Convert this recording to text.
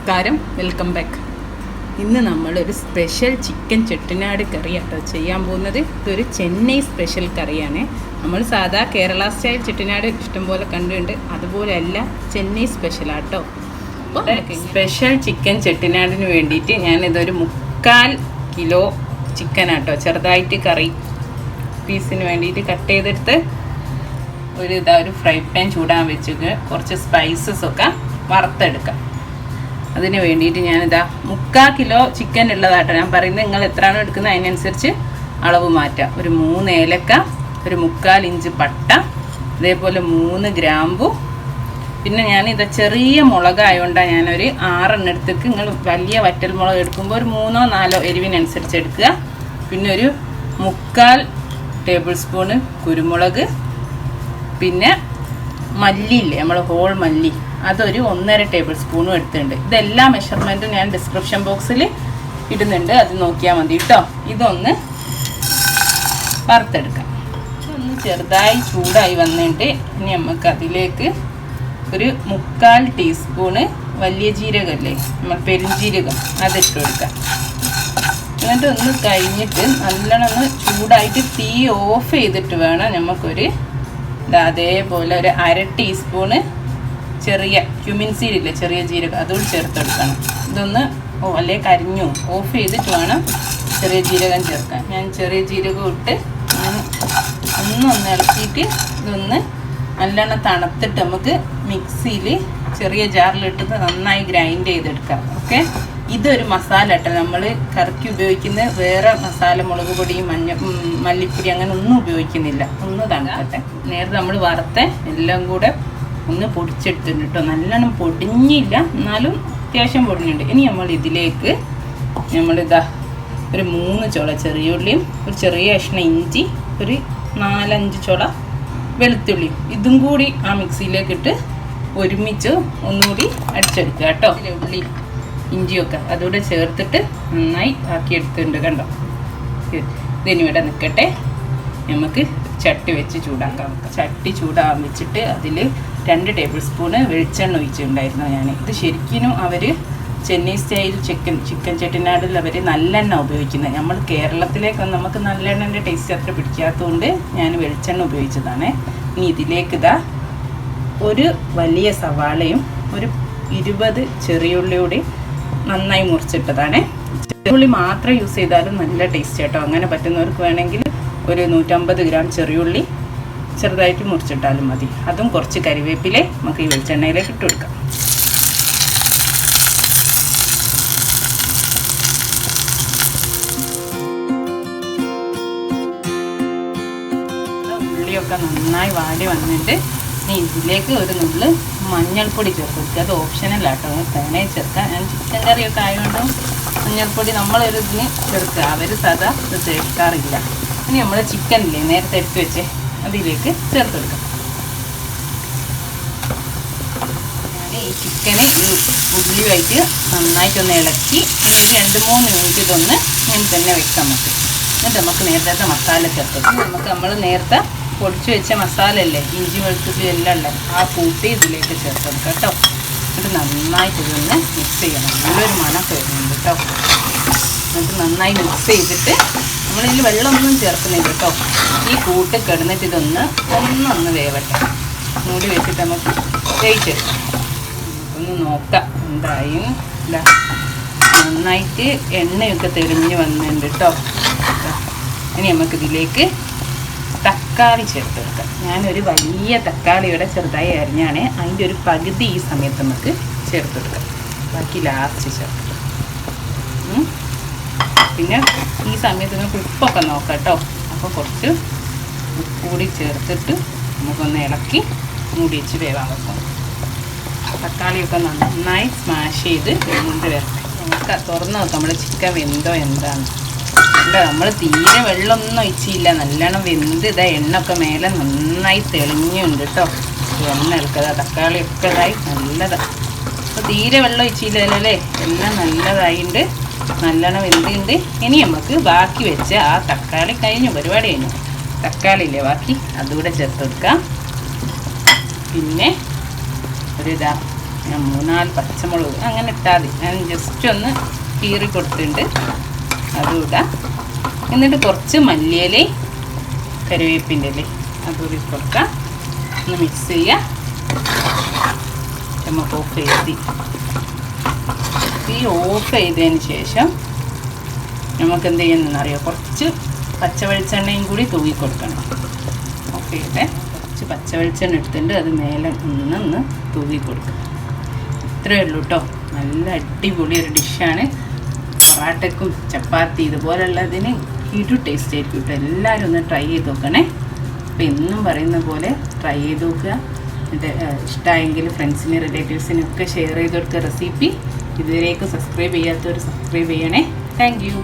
നമസ്കാരം, welcome back. ഇന്ന് നമ്മളൊരു സ്പെഷ്യൽ ചിക്കൻ ചെട്ടിനാട് കറിയാട്ടോ ചെയ്യാൻ പോകുന്നത്. ഇതൊരു ചെന്നൈ സ്പെഷ്യൽ കറിയാണ്. നമ്മൾ സാധാ കേരള സ്റ്റൈൽ ചെട്ടിനാട് ഇഷ്ടംപോലെ കണ്ടിട്ടുണ്ട്, അതുപോലെയല്ല ചെന്നൈ സ്പെഷ്യലാട്ടോ. അപ്പോൾ സ്പെഷ്യൽ ചിക്കൻ ചെട്ടിനാടിന് വേണ്ടിയിട്ട് ഞാനിതൊരു 3/4 കിലോ ചിക്കനാട്ടോ ചെറുതായിട്ട് കറി പീസിന് വേണ്ടിയിട്ട് കട്ട് ചെയ്തെടുത്ത് ഒരു ഫ്രൈ പാൻ ചൂടാൻ വെച്ചിട്ട് കുറച്ച് സ്പൈസസൊക്കെ വറുത്തെടുക്കാം. അതിന് വേണ്ടിയിട്ട് ഞാനിതാ 3/4 കിലോ ചിക്കൻ ഉള്ളതാട്ടോ ഞാൻ പറയുന്നത്. നിങ്ങൾ എത്രയാണോ എടുക്കുന്നത് അതിനനുസരിച്ച് അളവ് മാറ്റാം. ഒരു 3 ഏലക്ക, ഒരു 3/4 ഇഞ്ച് പട്ട, അതേപോലെ 3 ഗ്രാമ്പു. പിന്നെ ഞാനിത് ചെറിയ മുളകായതുകൊണ്ടാണ് ഞാനൊരു 6 എണ്ണം എടുത്തേക്ക്. നിങ്ങൾ വലിയ വറ്റൽ മുളക് എടുക്കുമ്പോൾ ഒരു 3-4 എരിവിനനുസരിച്ച് എടുക്കുക. പിന്നെ ഒരു 3/4 ടേബിൾ സ്പൂണ് കുരുമുളക്, പിന്നെ മല്ലിയില്ലേ നമ്മൾ ഹോൾ മല്ലി, അതൊരു 1.5 ടേബിൾ സ്പൂണും എടുത്തിട്ടുണ്ട്. ഇതെല്ലാ മെഷർമെൻറ്റും ഞാൻ ഡിസ്ക്രിപ്ഷൻ ബോക്സിൽ ഇടുന്നുണ്ട്, അത് നോക്കിയാൽ മതി കേട്ടോ. ഇതൊന്ന് വറുത്തെടുക്കാം. ഇതൊന്ന് ചെറുതായി ചൂടായി വന്നിട്ട് ഇനി നമുക്ക് അതിലേക്ക് ഒരു 3/4 ടീസ്പൂണ് വലിയ ജീരകമല്ലേ നമ്മൾ പെരുംജീരകം, അതിട്ട് കൊടുക്കാം. എന്നിട്ട് ഒന്ന് കഴിഞ്ഞിട്ട് നല്ലോണം ഒന്ന് ചൂടായിട്ട് തീ ഓഫ് ചെയ്തിട്ട് വേണം നമുക്കൊരു അതേപോലെ ഒരു 1/2 ടീസ്പൂണ് ചെറിയ ക്യുമിൻ സീഡില്ലേ, ചെറിയ ജീരകം, അതും ചേർത്തെടുക്കണം. ഇതൊന്ന് അല്ലേ കരിഞ്ഞു ഓഫ് ചെയ്തിട്ട് വേണം ചെറിയ ജീരകം ചേർക്കാൻ. ഞാൻ ചെറിയ ജീരകം ഇട്ട് ഒന്ന് ഇളക്കിയിട്ട് ഇതൊന്ന് നല്ലോണം തണുത്തിട്ട് നമുക്ക് മിക്സിയിൽ ചെറിയ ജാറിലിട്ട് നന്നായി ഗ്രൈൻഡ് ചെയ്തെടുക്കാം. ഓക്കെ, ഇതൊരു മസാല കേട്ടോ. നമ്മൾ കറിക്ക് ഉപയോഗിക്കുന്ന വേറെ മസാല, മുളക് പൊടി, മല്ലിപ്പൊടി അങ്ങനെ ഒന്നും ഉപയോഗിക്കുന്നില്ല. ഒന്ന് തണുക്കട്ടെ. നേരത്തെ നമ്മൾ വറുത്ത എല്ലാം കൂടെ ഒന്ന് പൊടിച്ചെടുത്തിട്ടുണ്ട് കേട്ടോ. നല്ലോണം പൊടിഞ്ഞില്ല, എന്നാലും അത്യാവശ്യം പൊടിഞ്ഞിട്ടുണ്ട്. ഇനി നമ്മൾ ഇതിലേക്ക് നമ്മളിതാ ഒരു 3 ചുള ചെറിയുള്ളിയും, ഒരു ചെറിയ കഷ്ണം ഇഞ്ചി, ഒരു 4-5 ചുള വെളുത്തുള്ളിയും ഇതും കൂടി ആ മിക്സിയിലേക്ക് ഇട്ട് ഒരുമിച്ച് ഒന്നുകൂടി അടിച്ചെടുക്കുക കേട്ടോ. ഉള്ളി ഇഞ്ചിയൊക്കെ അതുകൂടെ ചേർത്തിട്ട് നന്നായി ആക്കിയെടുത്തിട്ടുണ്ട് കണ്ടോ. ഇതിനിവിടെ നിൽക്കട്ടെ, നമുക്ക് ചട്ടി വെച്ച് ചൂടാക്കാം. ചട്ടി ചൂടാകാൻ വെച്ചിട്ട് അതിൽ 2 ടേബിൾ സ്പൂണ് വെളിച്ചെണ്ണ ഒഴിച്ചിട്ടുണ്ടായിരുന്നു ഞാൻ. ഇത് ശരിക്കും അവർ ചെന്നൈ സ്റ്റൈൽ ചിക്കൻ ചെട്ടിനാടിൽ അവർ നല്ലെണ്ണ ഉപയോഗിക്കുന്നത്. നമ്മൾ കേരളത്തിലേക്ക് നമുക്ക് നല്ലെണ്ണൻ്റെ ടേസ്റ്റ് അത്ര പിടിക്കാത്തതുകൊണ്ട് ഞാൻ വെളിച്ചെണ്ണ ഉപയോഗിച്ചതാണ്. ഇനി ഇതിലേക്ക് ഇതാ ഒരു വലിയ സവാളയും ഒരു 20 ചെറിയുള്ളിയോടെ നന്നായി മുറിച്ചിട്ടതാണ്. ചെറിയുള്ളി മാത്രം യൂസ് ചെയ്താലും നല്ല ടേസ്റ്റ് കേട്ടോ. അങ്ങനെ പറ്റുന്നവർക്ക് വേണമെങ്കിൽ ഒരു 150 ഗ്രാം ചെറിയുള്ളി ചെറുതായിട്ട് മുറിച്ചിട്ടാലും മതി. അതും കുറച്ച് കരിവേപ്പില നമുക്ക് ഈ വെളിച്ചെണ്ണയിലേക്ക് ഇട്ട് കൊടുക്കാം. ഉള്ളിയൊക്കെ നന്നായി വാടി വന്നിട്ട് ഇനി ഇതിലേക്ക് ഒരു നുള്ള് മഞ്ഞൾപ്പൊടി ചേർത്ത് കൊടുക്കുക. അത് ഓപ്ഷനലാട്ടോ, തേനേ ചേർക്കാം. ഞാൻ ചിക്കൻ കറിയൊക്കെ ആയതുകൊണ്ട് മഞ്ഞൾപ്പൊടി നമ്മളൊരു ഇതിന് ചേർക്കുക, അവർ സാധാ ഇത് ചേർക്കാറില്ല. ഇനി നമ്മൾ ചിക്കനില്ലേ നേരത്തെ എടുത്ത് വെച്ച് അതിലേക്ക് ചേർത്ത് കൊടുക്കാം. ഞാൻ ഈ ചിക്കന് ഈ ഉള്ളിയായിട്ട് നന്നായിട്ടൊന്ന് ഇളക്കി ഒരു 2-3 മിനിറ്റ് ഇതൊന്ന് ഇങ്ങനെ തന്നെ വെക്കാം നമുക്ക്. എന്നിട്ട് നമുക്ക് നേരത്തെ മസാല ചേർത്ത് കൊടുക്കാം. നമ്മൾ നേരത്തെ പൊടിച്ച് വെച്ച മസാല അല്ലേ, ഇഞ്ചി വെളുത്തുള്ളി എല്ലാം ഉള്ളത്, ആ കൂട്ടി ഇതിലേക്ക് ചേർത്ത് കൊടുക്കാം കേട്ടോ. എന്നിട്ട് നന്നായിട്ട് ഇതൊന്ന് മിക്സ് ചെയ്യണം. നല്ലൊരു മണമൊക്കെ വരുന്നുണ്ട് കേട്ടോ. എന്നിട്ട് നന്നായി മിക്സ് ചെയ്തിട്ട് നമ്മളിതിൽ വെള്ളമൊന്നും ചേർക്കുന്നില്ല കേട്ടോ. ഈ കൂട്ട് കിടന്നിട്ട് ഇതൊന്ന് വേവട്ടെ. മൂടി വെച്ചിട്ട് നമുക്ക് വേവിച്ചെടുക്കാം. ഒന്ന് നോക്കാം എന്തായി. ഇല്ല, നന്നായിട്ട് എണ്ണയൊക്കെ തെളിഞ്ഞ് വന്നിട്ടുണ്ട് കേട്ടോ. ഇനി നമുക്കിതിലേക്ക് തക്കാളി ചേർത്ത് കൊടുക്കാം. ഞാനൊരു വലിയ തക്കാളിയുടെ ചെറുതായി അരിഞ്ഞാണ്, അതിൻ്റെ ഒരു പകുതി ഈ സമയത്ത് നമുക്ക് ചേർത്ത് കൊടുക്കാം. ബാക്കി ലാസ്റ്റ് ചേർത്ത്. പിന്നെ ഈ സമയത്ത് നമുക്ക് ഉപ്പൊക്കെ നോക്കാം കേട്ടോ. അപ്പോൾ കുറച്ച് ഉപ്പ് കൂടി ചേർത്തിട്ട് നമുക്കൊന്ന് ഇളക്കി മൂടി വെച്ച് വേവാൻ വെക്കാം. തക്കാളിയൊക്കെ നന്നായി സ്മാഷ് ചെയ്ത് വെന്ത് വരട്ടെ. നമുക്ക് തുറന്ന് നോക്കാം നമ്മൾ ചിക്കൻ വെന്തോ എന്താണ്. അല്ല, നമ്മൾ തീരെ വെള്ളമൊന്നും ഒഴിച്ചില്ല, നല്ലോണം വെന്ത് ഇതാ എണ്ണൊക്കെ മേലെ നന്നായി തെളിഞ്ഞുണ്ട് കേട്ടോ. എണ്ണ എടുക്കുക, തക്കാളിയൊക്കെ ഇതായി നല്ലതാണ്. അപ്പോൾ തീരെ വെള്ളം ഒഴിച്ചില്ലല്ലോ അല്ലേ, എല്ലാം നല്ലതായിട്ടുണ്ട്, നല്ലോണം വെന്തുണ്ട്. ഇനി നമുക്ക് ബാക്കി വെച്ച ആ തക്കാളി കഴിഞ്ഞു, പരിപാടി കഴിഞ്ഞു. തക്കാളി ഇല്ലേ ബാക്കി അതുകൂടെ ചേർത്ത് കൊടുക്കാം. പിന്നെ ഒരു ഞാൻ 3-4 പച്ചമുളക് അങ്ങനെ ഇട്ടാൽ മതി. ഞാൻ ജസ്റ്റ് ഒന്ന് കീറി കൊടുത്തിട്ടുണ്ട്, അതും ഇടാം. എന്നിട്ട് കുറച്ച് മല്ലിയില കറിവേപ്പിൻ്റെ ഇല അതുകൂടി കൊടുക്കാം. ഒന്ന് മിക്സ് ചെയ്യുക. നമുക്ക് ഓഫ് ചെയ്ത് തീ ഓഫ് ചെയ്തതിന് ശേഷം നമുക്ക് എന്ത് ചെയ്യുന്നറിയാം, കുറച്ച് പച്ചവെളിച്ചെണ്ണയും കൂടി തൂക്കി കൊടുക്കണം. ഓഫ് ചെയ്യട്ടെ. കുറച്ച് പച്ചവെളിച്ചെണ്ണ എടുത്തിട്ട് അത് മേലെ ഒന്ന് തൂക്കി കൊടുക്കുക. ഇത്രയേ ഉള്ളൂ കേട്ടോ. നല്ല അടിപൊളി ഒരു ഡിഷാണ്. പൊറാട്ടയ്ക്കും ചപ്പാത്തി ഇതുപോലുള്ളതിന് ഒരു ടേസ്റ്റ് ആയിരിക്കും കേട്ടോ. എല്ലാവരും ഒന്ന് ട്രൈ ചെയ്ത് നോക്കണേ. അപ്പോൾ എന്നും പറയുന്ന പോലെ ട്രൈ ചെയ്ത് നോക്കുക. എന്നിട്ട് ഇഷ്ടമായെങ്കിൽ ഫ്രണ്ട്സിനും റിലേറ്റീവ്സിനും ഒക്കെ ഷെയർ ചെയ്ത് കൊടുക്കുക റെസിപ്പി. ഇതുവരേക്കും സബ്സ്ക്രൈബ് ചെയ്യാത്തവർ സബ്സ്ക്രൈബ് ചെയ്യണേ. Thank you.